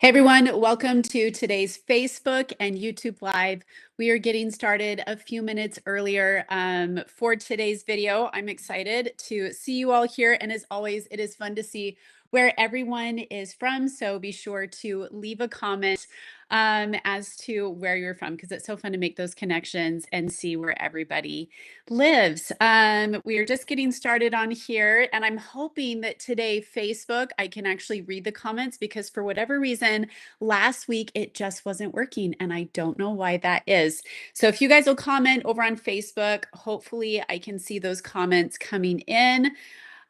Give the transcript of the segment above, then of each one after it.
Hey everyone, welcome to today's Facebook and YouTube Live. We are getting started a few minutes earlier for today's video. I'm excited to see you all here. And as always, it is fun to see where everyone is from. So be sure to leave a comment as to where you're from, because it's so fun to make those connections and see where everybody lives. We are just getting started on here, and I'm hoping that today, Facebook, I can actually read the comments because for whatever reason, last week it just wasn't working, and I don't know why that is. So if you guys will comment over on Facebook, hopefully I can see those comments coming in.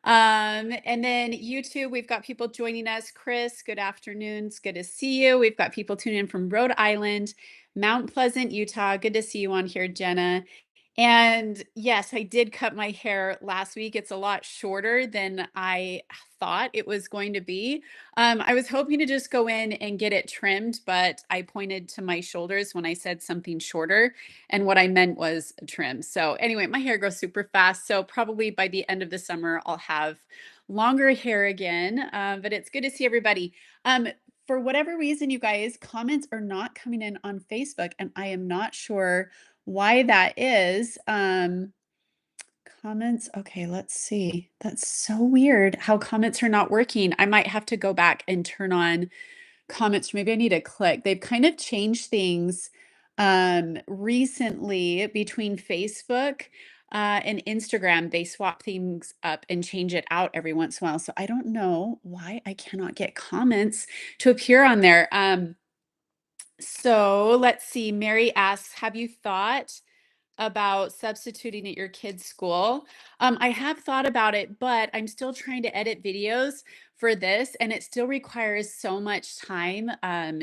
And then YouTube, we've got people joining us. Chris, good afternoon. It's good to see you. We've got people tuning in from Rhode Island, Mount Pleasant, Utah. Good to see you on here, Jenna. And yes, I did cut my hair last week. It's a lot shorter than I thought it was going to be. I was hoping to just go in and get it trimmed, but I pointed to my shoulders when I said something shorter, and what I meant was trim. So anyway, my hair grows super fast. So probably by the end of the summer, I'll have longer hair again. But it's good to see everybody. For whatever reason, you guys, comments are not coming in on Facebook, and I am not sure why that is. Comments. Okay, let's see. That's so weird how comments are not working. I might have to go back and turn on comments. Maybe I need to click. They've kind of changed things recently between Facebook and Instagram. They swap things up and change it out every once in a while. So I don't know why I cannot get comments to appear on there. So let's see. Mary asks, have you thought about substituting at your kid's school? I have thought about it, but I'm still trying to edit videos for this, and it still requires so much time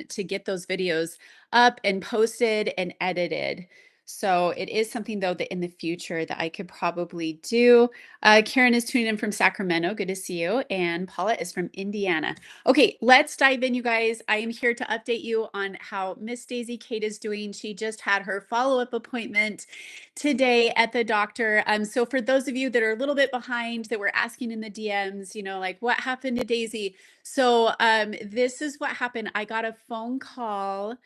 to get those videos up and posted and edited. So it is something though that in the future that I could probably do. Karen is tuning in from Sacramento. Good to see you. And Paula is from Indiana. Okay, let's dive in, you guys. I am here to update you on how Miss Daisy Kate is doing. She just had her follow-up appointment today at the doctor. So for those of you that are a little bit behind, that were asking in the DMs, like what happened to Daisy? So this is what happened. I got a phone call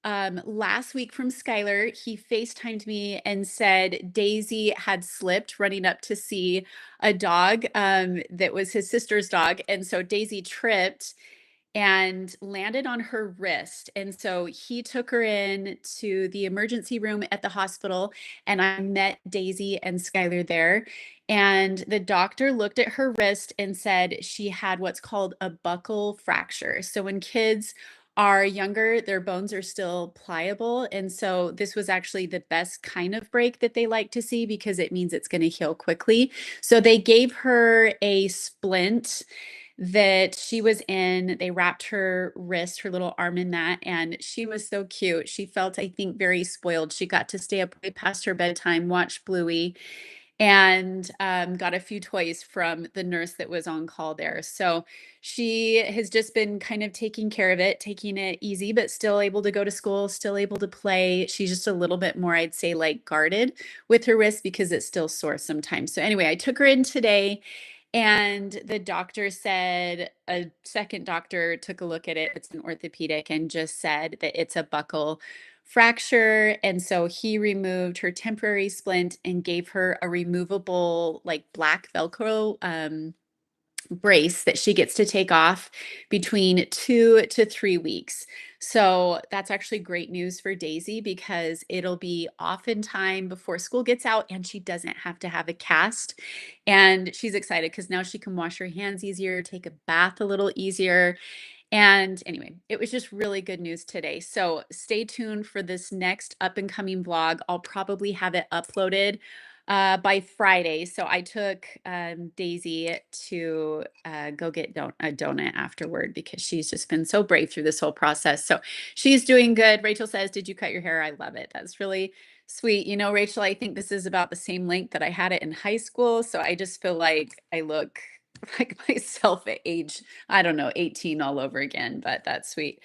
last week from Skylar. He FaceTimed me and said Daisy had slipped running up to see a dog that was his sister's dog. And so Daisy tripped and landed on her wrist. And so he took her in to the emergency room at the hospital, and I met Daisy and Skylar there. And the doctor looked at her wrist and said she had what's called a buccal fracture. So when kids are younger, their bones are still pliable. And so this was actually the best kind of break that they like to see because it means it's going to heal quickly. So they gave her a splint that she was in. They wrapped her wrist, her little arm in that, and she was so cute. She felt, I think, very spoiled. She got to stay up way past her bedtime, watch Bluey, and got a few toys from the nurse that was on call there. So she has just been kind of taking care of it, taking it easy, but still able to go to school, still able to play. She's just a little bit more, I'd say, like guarded with her wrist because it's still sore sometimes. So anyway, I took her in today, and the doctor said, a second doctor took a look at it. It's an orthopedic, and just said that it's a buccal fracture. And so he removed her temporary splint and gave her a removable, like black Velcro brace that she gets to take off between 2 to 3 weeks. So that's actually great news for Daisy because it'll be off in time before school gets out, and she doesn't have to have a cast. And she's excited because now she can wash her hands easier, take a bath a little easier. And anyway, it was just really good news today. So stay tuned for this next up and coming vlog. I'll probably have it uploaded by Friday. So I took Daisy to go get a donut afterward because she's just been so brave through this whole process. So she's doing good. Rachel says, "Did you cut your hair?" I love it. That's really sweet. Rachel, I think this is about the same length that I had it in high school. So I just feel like I look like myself at age, I don't know, 18 all over again, but that's sweet.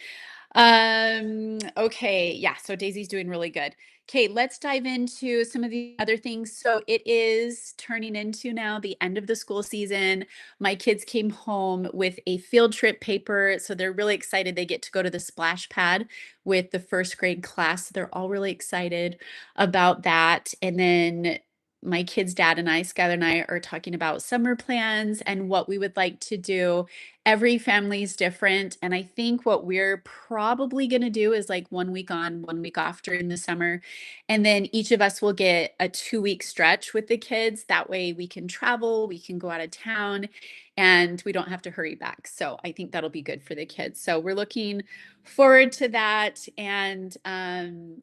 Okay, yeah, so Daisy's doing really good. Okay, let's dive into some of the other things. So it is turning into now the end of the school season. My kids came home with a field trip paper, so they're really excited. They get to go to the splash pad with the first grade class. They're all really excited about that. And then my kids' dad and I, Skylar and I, are talking about summer plans and what we would like to do. Every family is different, and I think what we're probably gonna do is, like, 1 week on, 1 week off during the summer, and then each of us will get a 2-week stretch with the kids. That way we can travel, we can go out of town, and we don't have to hurry back. So I think that'll be good for the kids. So we're looking forward to that, and,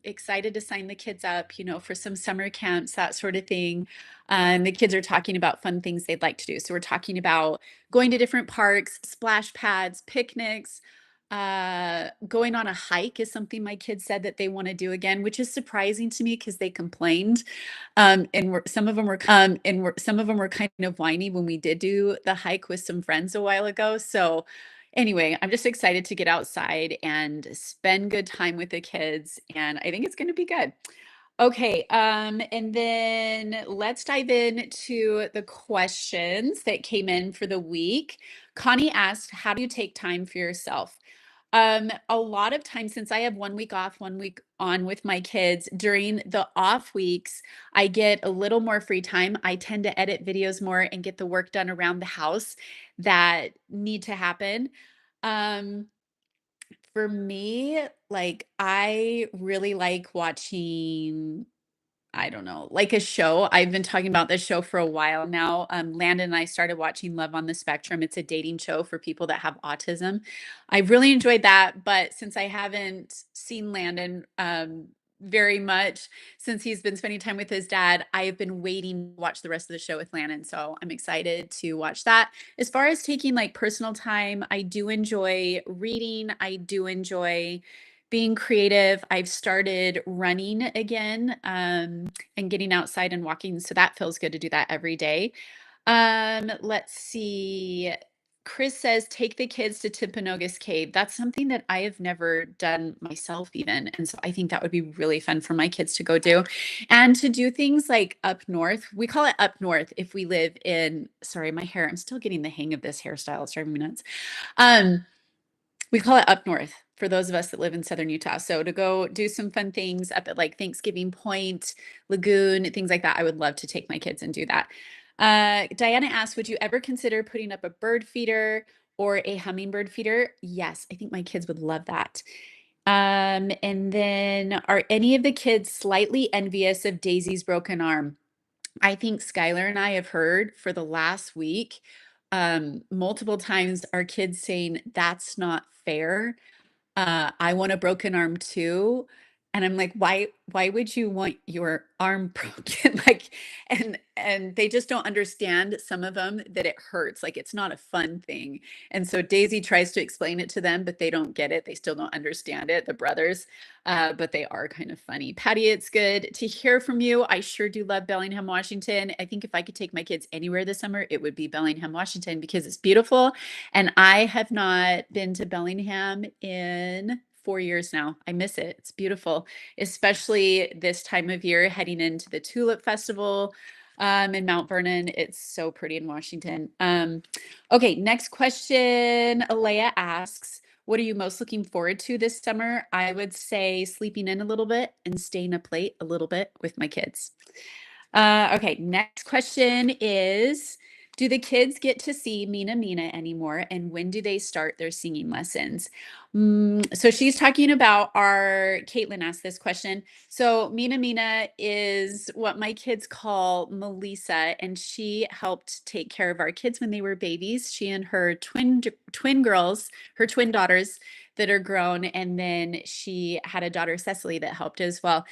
excited to sign the kids up, for some summer camps, that sort of thing. The kids are talking about fun things they'd like to do. So we're talking about going to different parks, splash pads, picnics. Going on a hike is something my kids said that they want to do again, which is surprising to me because they complained. Some of them were kind of whiny when we did do the hike with some friends a while ago. So anyway, I'm just excited to get outside and spend good time with the kids, and I think it's going to be good. Okay, and then let's dive into the questions that came in for the week. Connie asked, how do you take time for yourself? A lot of times, since I have 1 week off, 1 week on with my kids, during the off weeks, I get a little more free time. I tend to edit videos more and get the work done around the house that need to happen. Um, for me, like, I really like watching, I don't know, like a show. I've been talking about this show for a while now. Landon and I started watching Love on the Spectrum. It's a dating show for people that have autism. I really enjoyed that, but since I haven't seen Landon very much since he's been spending time with his dad, I have been waiting to watch the rest of the show with Landon. So I'm excited to watch that. As far as taking like personal time, I do enjoy reading. I do enjoy being creative. I've started running again, and getting outside and walking. So that feels good to do that every day. Let's see. Chris says, take the kids to Timpanogos Cave. That's something that I have never done myself, even. And so I think that would be really fun for my kids to go do. And to do things like up north. We call it up north if we live in, sorry, my hair. I'm still getting the hang of this hairstyle. It's driving me nuts. Um, we call it up north for those of us that live in southern Utah. So to go do some fun things up at like Thanksgiving Point, Lagoon, things like that, I would love to take my kids and do that. Diana asked, would you ever consider putting up a bird feeder or a hummingbird feeder? Yes, I think my kids would love that. And then, are any of the kids slightly envious of Daisy's broken arm? I think Skylar and I have heard for the last week, multiple times our kids saying, "That's not fair. I want a broken arm too." And I'm like, why would you want your arm broken? Like, and they just don't understand, some of them, that it hurts. Like, it's not a fun thing. And so Daisy tries to explain it to them, but they don't get it. They still don't understand it, the brothers. But they are kind of funny. Patty, it's good to hear from you. I sure do love Bellingham, Washington. I think if I could take my kids anywhere this summer, it would be Bellingham, Washington, because it's beautiful. And I have not been to Bellingham in 4 years now. I miss it. It's beautiful, especially this time of year heading into the Tulip Festival in Mount Vernon. It's so pretty in Washington. Okay, next question. Alea asks, what are you most looking forward to this summer? I would say sleeping in a little bit and staying up late a little bit with my kids. Okay, next question is, do the kids get to see Mina Mina anymore? And when do they start their singing lessons? So she's talking about Caitlin asked this question. So Mina Mina is what my kids call Melissa, and she helped take care of our kids when they were babies. She and her twin girls, her twin daughters that are grown, and then she had a daughter, Cecily, that helped as well.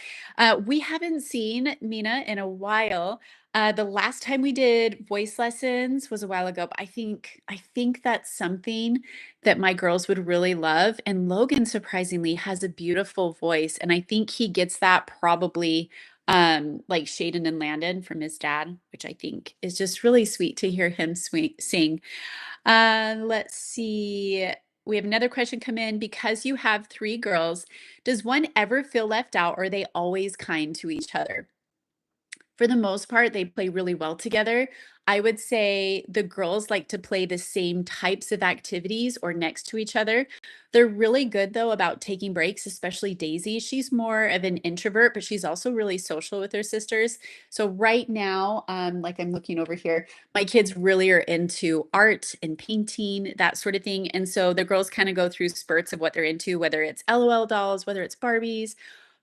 We haven't seen Mina in a while. The last time we did voice lessons was a while ago, but I think that's something that my girls would really love. And Logan surprisingly has a beautiful voice, and I think he gets that probably like Shaden and Landon from his dad, which I think is just really sweet to hear him sing. Let's see. we have another question come in. Because you have 3 girls, does one ever feel left out, or are they always kind to each other? For the most part, they play really well together. I would say the girls like to play the same types of activities or next to each other. They're really good though about taking breaks, especially Daisy. She's more of an introvert, but she's also really social with her sisters. So right now, like I'm looking over here, my kids really are into art and painting, that sort of thing. And so the girls kind of go through spurts of what they're into, whether it's LOL dolls, whether it's Barbies,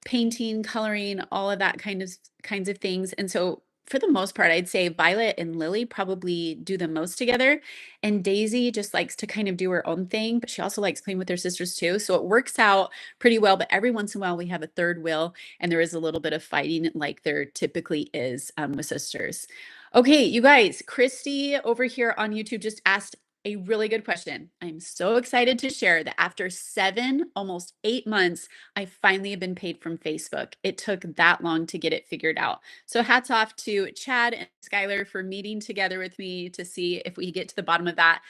painting, coloring, all of that kinds of things. And so for the most part, I'd say Violet and Lily probably do the most together. And Daisy just likes to kind of do her own thing, but she also likes playing with her sisters too. So it works out pretty well. But every once in a while, we have a third wheel, and there is a little bit of fighting, like there typically is with sisters. Okay, you guys, Christy over here on YouTube just asked a really good question. I'm so excited to share that after 7, almost 8 months, I finally have been paid from Facebook. It took that long to get it figured out. So hats off to Chad and Skylar for meeting together with me to see if we get to the bottom of that.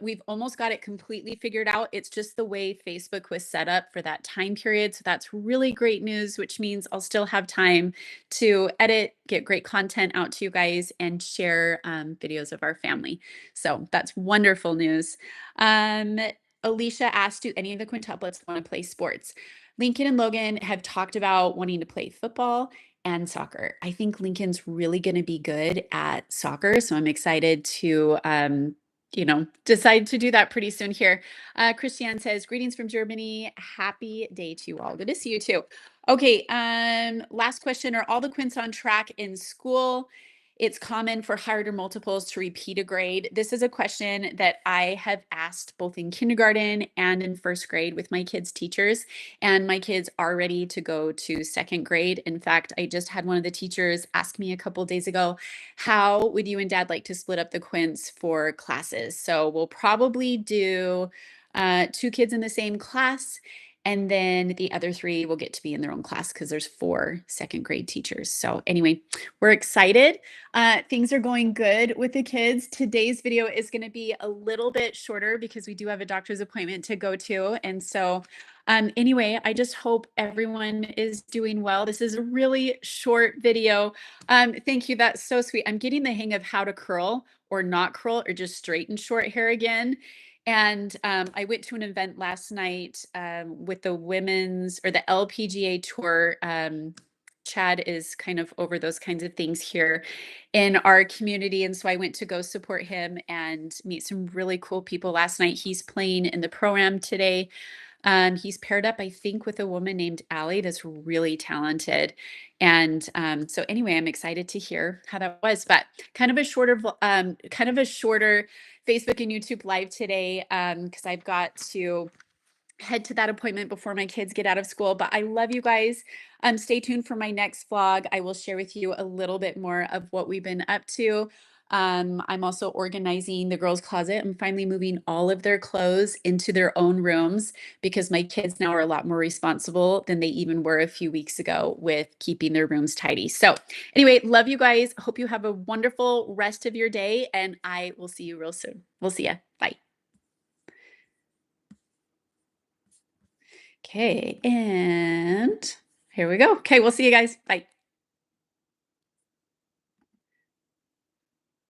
We've almost got it completely figured out. It's just the way Facebook was set up for that time period. So that's really great news, which means I'll still have time to edit, get great content out to you guys, and share videos of our family. So that's wonderful news. Alicia asked, do any of the quintuplets want to play sports? Lincoln and Logan have talked about wanting to play football and soccer. I think Lincoln's really going to be good at soccer, so I'm excited to decide to do that pretty soon here. Christiane says, greetings from Germany. Happy day to you all. Good to see you too. Okay, last question. Are all the quints on track in school? It's common for higher multiples to repeat a grade. This is a question that I have asked both in kindergarten and in first grade with my kids' teachers, and my kids are ready to go to second grade. In fact, I just had one of the teachers ask me a couple days ago, how would you and dad like to split up the quints for classes? So we'll probably do 2 kids in the same class, and then the other 3 will get to be in their own class because there's 4 second grade teachers. So anyway, we're excited. Things are going good with the kids. Today's video is going to be a little bit shorter because we do have a doctor's appointment to go to. And so anyway, I just hope everyone is doing well. This is a really short video. Thank you. That's so sweet. I'm getting the hang of how to curl or not curl or just straighten short hair again. And I went to an event last night with the women's or the LPGA tour. Chad is kind of over those kinds of things here in our community. And so I went to go support him and meet some really cool people last night. He's playing in the pro-am today. He's paired up, I think, with a woman named Allie that's really talented. And so anyway, I'm excited to hear how that was, but kind of a shorter Facebook and YouTube live today because I've got to head to that appointment before my kids get out of school. But I love you guys. Stay tuned for my next vlog. I will share with you a little bit more of what we've been up to. I'm also organizing the girls' closet. I'm finally moving all of their clothes into their own rooms because my kids now are a lot more responsible than they even were a few weeks ago with keeping their rooms tidy. So anyway, love you guys. Hope you have a wonderful rest of your day, and I will see you real soon. We'll see ya. Bye. Okay, and here we go. Okay, we'll see you guys. Bye.